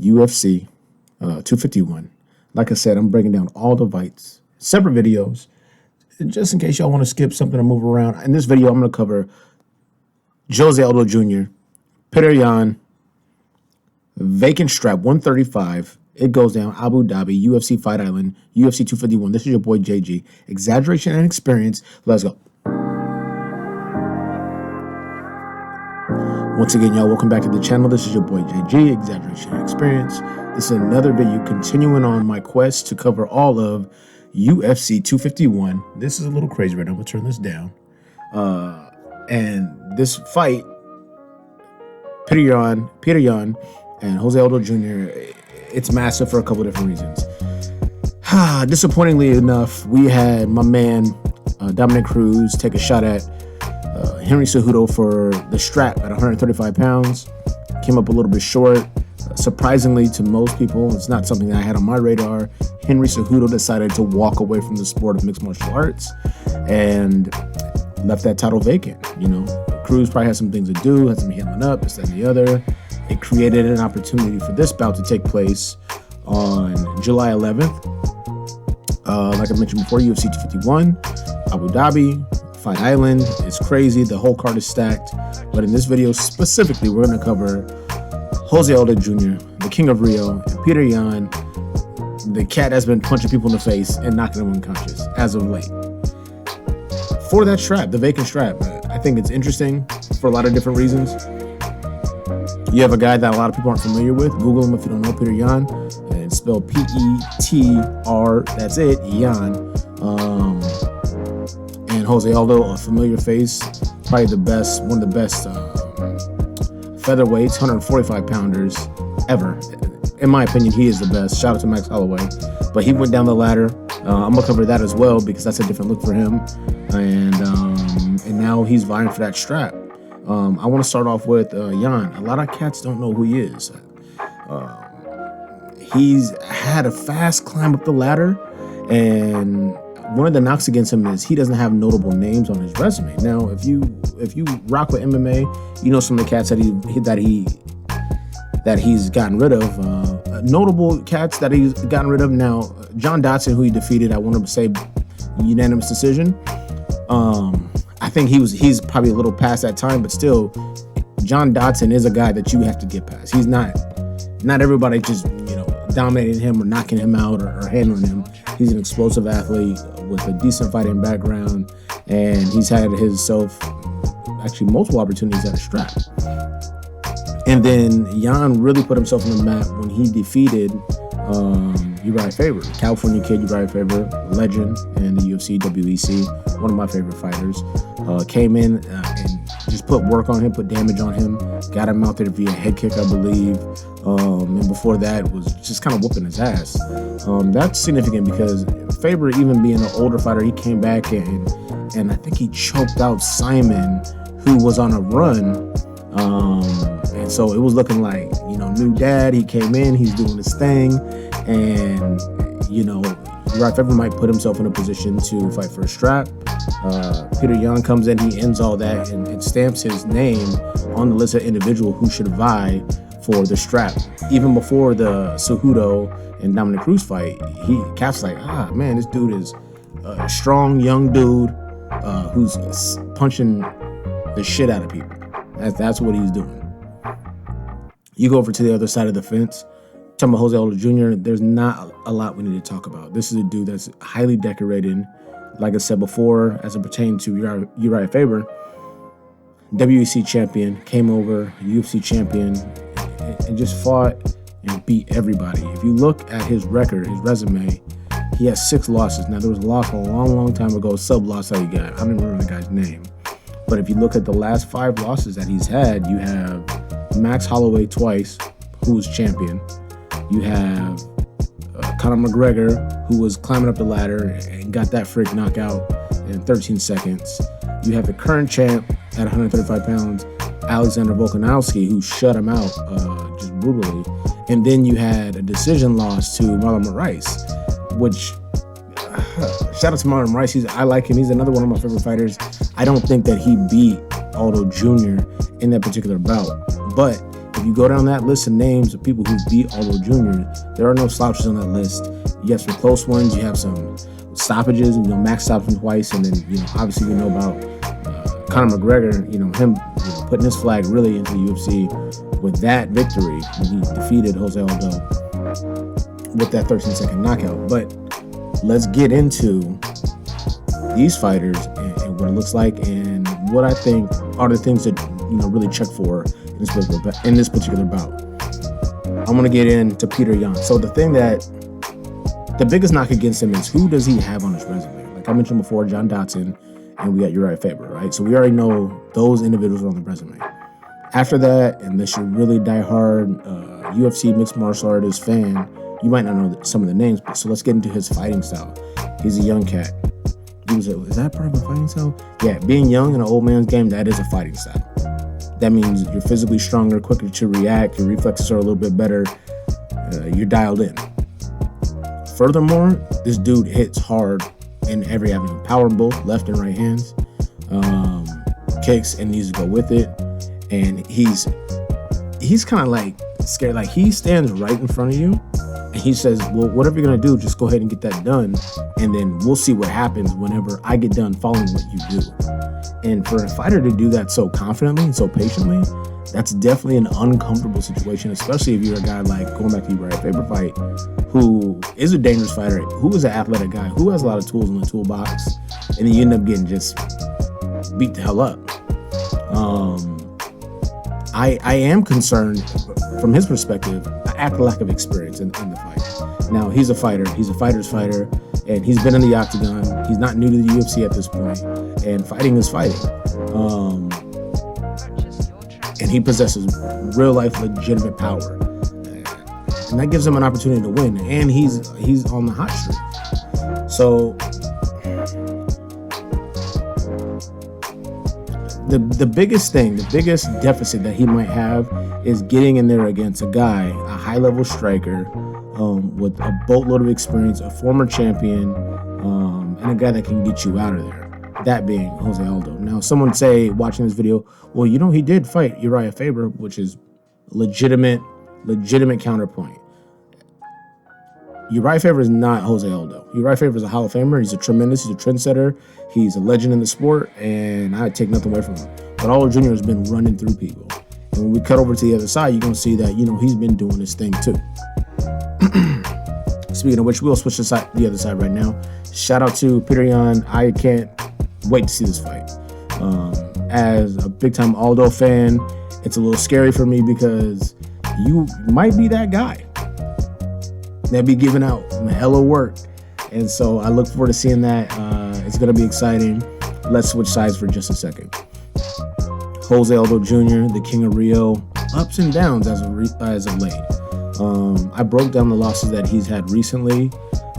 UFC 251. Like I said, I'm breaking down all the fights, separate videos, just in case y'all want to skip something or move around. In this video, I'm going to cover Jose Aldo Jr., Petr Yan, vacant strap 135. It goes down Abu Dhabi, UFC Fight Island, UFC 251. This is your boy JG. Exaggeration and experience. Let's go. Once again, y'all, welcome back to the channel. This is your boy JG, Exaggeration and Experience. This is another video continuing on my quest to cover all of UFC 251. This is a little crazy right now. I'm going to turn this down. And this fight, Petr Yan and Jose Aldo Jr., it's massive for a couple different reasons. Disappointingly enough, we had my man, Dominic Cruz, take a shot at Henry Cejudo for the strap at 135 pounds. Came up a little bit short. Surprisingly to most people, it's not something that I had on my radar. Henry Cejudo decided to walk away from the sport of mixed martial arts and left that title vacant. You know, Cruz probably had some things to do, had some healing up, this, that, and the other. It created an opportunity for this bout to take place on July 11th. Like I mentioned before, UFC 251, Abu Dhabi, Fight Island. It's crazy. The whole card is stacked. But in this video specifically, we're going to cover Jose Aldo Jr., the King of Rio, and Petr Yan, the cat that's been punching people in the face and knocking them unconscious as of late. For that strap, the vacant strap, I think it's interesting for a lot of different reasons. You have a guy that a lot of people aren't familiar with. Google him if you don't know Petr Yan. And it's spelled P-E-T-R, that's it, Yan. And Jose Aldo, a familiar face, probably the best, one of the best featherweights, 145 pounders ever. In my opinion, he is the best. Shout out to Max Holloway. But he went down the ladder. I'm gonna cover that as well because that's a different look for him. And now he's vying for that strap. I want to start off with Yan. A lot of cats don't know who he is. He's had a fast climb up the ladder, and one of the knocks against him is he doesn't have notable names on his resume. Now, if you rock with MMA, you know some of the cats that he's gotten rid of. Notable cats that he's gotten rid of. Now, John Dodson, who he defeated, I want to say unanimous decision. I think he's probably a little past that time, but still, John Dodson is a guy that you have to get past. He's not everybody just, dominating him or knocking him out or handling him. He's an explosive athlete with a decent fighting background, and he's had himself actually multiple opportunities at a strap. And then Yan really put himself on the map when he defeated Uriah Faber, California kid Uriah Faber, legend in the UFC, WEC, one of my favorite fighters. Came in and just put work on him, put damage on him, got him out there via head kick, I believe. And before that was just kind of whooping his ass. That's significant because Faber, even being an older fighter, he came back and I think he choked out Simon, who was on a run. And so it was looking like, new dad, he came in, he's doing his thing, and, Uriah Faber might put himself in a position to fight for a strap. Petr Yan comes in, he ends all that, and it stamps his name on the list of individual who should vie for the strap. Even before the Cejudo and Dominic Cruz fight, Cat's like, man, this dude is a strong, young dude who's punching the shit out of people. That's what he's doing. You go over to the other side of the fence, talking about Jose Aldo Jr., there's not a lot we need to talk about. This is a dude that's highly decorated, like I said before, as it pertains to Uriah Faber. WEC champion, came over, UFC champion, and just fought and beat everybody. If you look at his record, his resume, he has 6 losses. Now, there was a loss a long, long time ago, sub-loss that he got. I don't even remember the guy's name. But if you look at the last 5 losses that he's had, you have Max Holloway twice, who was champion. You have Conor McGregor, who was climbing up the ladder and got that freak knockout in 13 seconds. You have the current champ at 135 pounds, Alexander Volkanovski, who shut him out just brutally. And then you had a decision loss to Marlon Moraes, which, shout out to Marlon Moraes. I like him. He's another one of my favorite fighters. I don't think that he beat Aldo Jr. in that particular bout. But if you go down that list of names of people who beat Aldo Jr., there are no slouches on that list. You have some close ones. You have some stoppages. Max stopped him twice, and then obviously we know about Conor McGregor. Him putting his flag really into the UFC with that victory when he defeated Jose Aldo with that 13-second knockout. But let's get into these fighters and what it looks like and what I think are the things that really check for in this particular bout. I'm gonna get into Petr Yan. So the biggest knock against him is who does he have on his resume? Like I mentioned before, John Dodson, and we got Uriah Faber, right? So we already know those individuals are on the resume. After that, unless you're really diehard UFC mixed martial artist fan, you might not know some of the names. So let's get into his fighting style. He's a young cat. Is that part of a fighting style? Yeah, being young in an old man's game, that is a fighting style. That means you're physically stronger, quicker to react, your reflexes are a little bit better, you're dialed in. Furthermore, this dude hits hard in every avenue. Power in both left and right hands, kicks and needs to go with it. And he's kind of like scared. Like he stands right in front of you and he says, well, whatever you're going to do, just go ahead and get that done. And then we'll see what happens whenever I get done following what you do. And for a fighter to do that so confidently and so patiently, that's definitely an uncomfortable situation, especially if you're a guy like, going back to Uriah Faber fight, who is a dangerous fighter, who is an athletic guy, who has a lot of tools in the toolbox, and then you end up getting just beat the hell up. I am concerned from his perspective at the lack of experience in the fight. Now, he's a fighter. He's a fighter's fighter, and he's been in the octagon. He's not new to the UFC at this point, and fighting is fighting. And he possesses real-life legitimate power. And that gives him an opportunity to win, and he's on the hot streak. So the biggest deficit that he might have is getting in there against a guy, a high-level striker with a boatload of experience, a former champion, and a guy that can get you out of there. That being Jose Aldo. Now, someone say, watching this video, well, he did fight Uriah Faber, which is legitimate counterpoint. Uriah Faber is not Jose Aldo. Uriah Faber is a Hall of Famer. He's a trendsetter. He's a legend in the sport, and I take nothing away from him. But Aldo Jr. has been running through people. And when we cut over to the other side, you're going to see that, he's been doing his thing too. Speaking of which, we'll switch to the other side right now. Shout out to Petr Yan. I can't wait to see this fight. As a big-time Aldo fan, it's a little scary for me because you might be that guy that be giving out hella work. And so I look forward to seeing that. It's going to be exciting. Let's switch sides for just a second. Jose Aldo Jr., the King of Rio, ups and downs as of late. I broke down the losses that he's had recently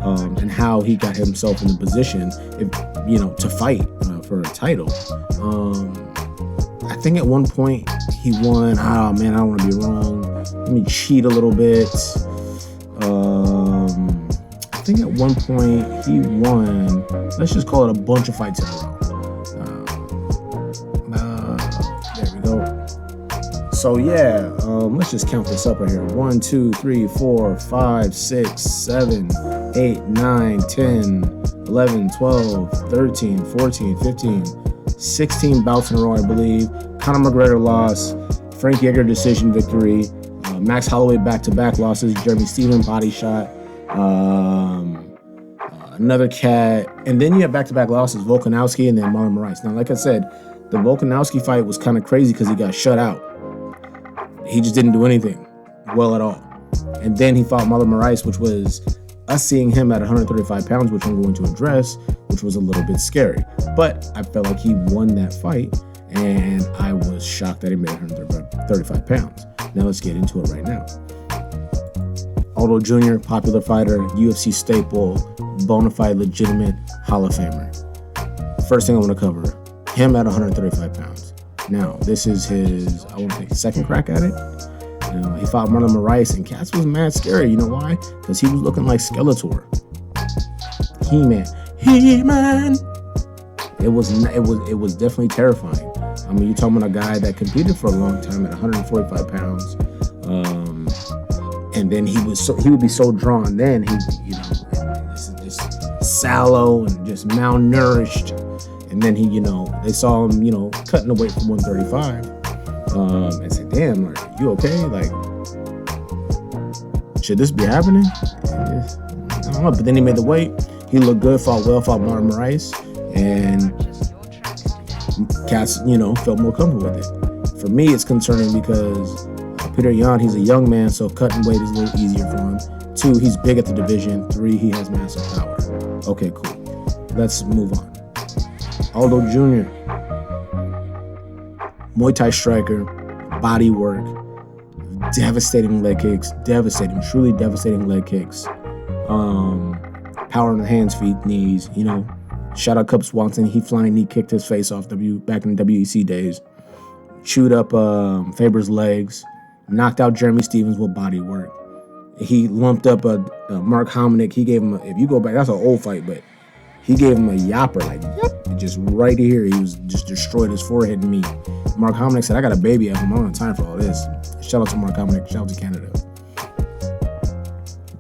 and how he got himself in the position, to fight for a title. I think at one point he won. Oh man, I don't want to be wrong. Let me cheat a little bit. I think at one point he won. Let's just call it a bunch of fights in a row. There we go. So yeah, let's just count this up right here. 1, 2, 3, 4, 5, 6, 7, 8, 9, 10, 11, 12, 13, 14, 15, 16 bouts in a row, I believe. Conor McGregor loss, Frank Yeager decision victory, Max Holloway back-to-back losses, Jeremy Steven body shot, another cat, and then you have back-to-back losses, Volkanovski and then Marlon Moraes. Now, like I said, the Volkanovski fight was kind of crazy because he got shut out. He just didn't do anything well at all. And then he fought Marlon Moraes, which was us seeing him at 135 pounds, which I'm going to address, which was a little bit scary. But I felt like he won that fight, and I was shocked that he made 135 pounds. Now let's get into it right now. Aldo Jr., popular fighter, UFC staple, bona fide, legitimate Hall of Famer. First thing I want to cover, him at 135 pounds. Now, this is his, I want to say, second crack at it. He fought Marlon Moraes, and Cats was mad scary. You know why? Because he was looking like Skeletor. He-Man. It was definitely terrifying. I mean, you're talking about a guy that competed for a long time at 145 pounds, And then he would be so drawn. Then just sallow and just malnourished. And then they saw him, cutting the weight from 135. And said, "Damn, are you okay? Like, should this be happening?" I don't know. But then he made the weight. He looked good, fought well, fought Martin Moraes, and cats, felt more comfortable with it. For me, it's concerning because Petr Yan, he's a young man, so cutting weight is a little easier for him. 2, he's big at the division. 3, he has massive power. Okay, cool. Let's move on. Aldo Jr., Muay Thai striker, body work, devastating leg kicks, truly devastating leg kicks. Power in the hands, feet, knees. Shout out Cub Swanson. He flying knee kicked his face off back in the WEC days. Chewed up Faber's legs. Knocked out Jeremy Stevens with body work. He lumped up Mark Hominick. He gave him, if you go back, that's an old fight, but he gave him a yapper, like, yep, just right here. He was just destroyed his forehead and meat. Mark Hominick said, "I got a baby at home. I don't have time for all this." Shout out to Mark Hominick. Shout out to Canada.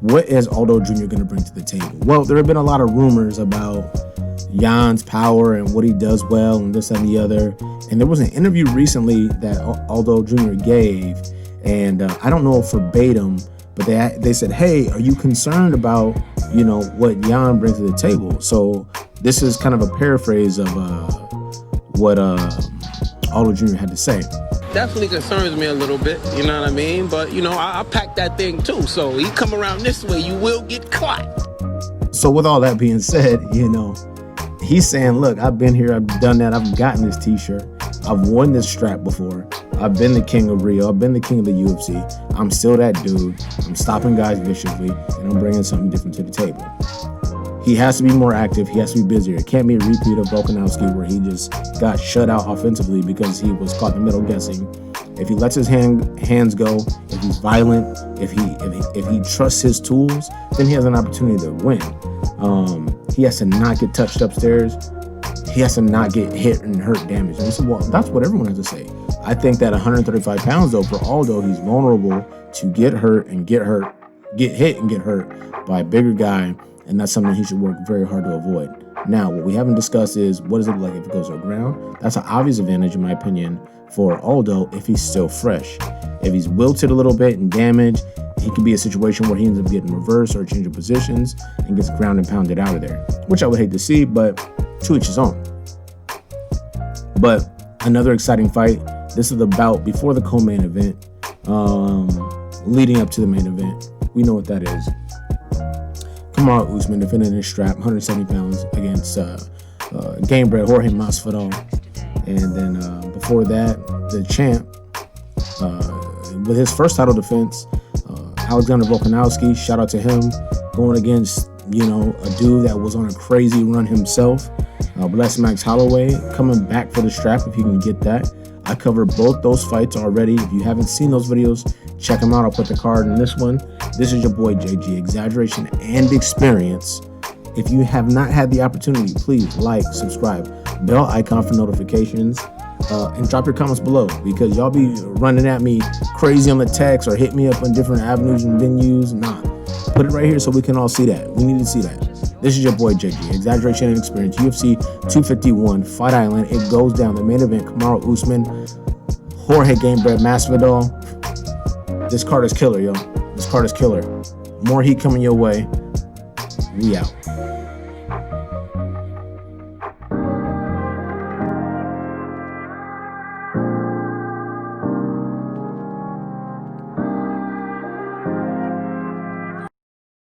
What is Aldo Jr. going to bring to the table? Well, there have been a lot of rumors about Jan's power and what he does well and this and the other. And there was an interview recently that Aldo Jr. gave, and I don't know verbatim, but they said, "Hey, are you concerned about, what Yan brings to the table?" So this is kind of a paraphrase of what Aldo Jr. had to say. Definitely concerns me a little bit, you know what I mean? But, I pack that thing too. So he come around this way, you will get caught. So with all that being said, he's saying, "Look, I've been here, I've done that, I've gotten this t-shirt, I've worn this strap before, I've been the king of Rio, I've been the king of the UFC, I'm still that dude, I'm stopping guys viciously, and I'm bringing something different to the table." He has to be more active, he has to be busier. It can't be a repeat of Volkanovski where he just got shut out offensively because he was caught in the middle guessing. If he lets his hands go, if he's violent, if he trusts his tools, then he has an opportunity to win. He has to not get touched upstairs. He has to not get hit and hurt damage. And so, well, that's what everyone has to say. I think that 135 pounds, though, for Aldo, he's vulnerable to get hit and get hurt by a bigger guy, and that's something he should work very hard to avoid. Now, what we haven't discussed is what is it like if it goes to the ground? That's an obvious advantage, in my opinion, for Aldo if he's still fresh. If he's wilted a little bit and damaged, he could be a situation where he ends up getting reversed or changing positions and gets ground and pounded out of there, which I would hate to see, but to each his own. But another exciting fight. This is the bout before the co-main event, leading up to the main event. We know what that is. Kamaru Usman defending his strap, 170 pounds, against game-bred Jorge Masvidal. And then before that, the champ, with his first title defense, Alexander Volkanovski, shout out to him, going against, a dude that was on a crazy run himself. Bless Max Holloway coming back for the strap if you can get that. I covered both those fights already. If you haven't seen those videos, check them out. I'll put the card in this one. This is your boy JG, Exaggeration and Experience. If you have not had the opportunity, please like, subscribe, bell icon for notifications, and drop your comments below, because y'all be running at me crazy on the text or hit me up on different avenues and venues. Nah, put it right here so we can all see that. We need to see that. This is your boy JG, Exaggeration and Experience, UFC 251, Fight Island. It goes down. The main event, Kamaru Usman, Jorge Gamebred Masvidal. This card is killer, yo. This card is killer. More heat coming your way. We out.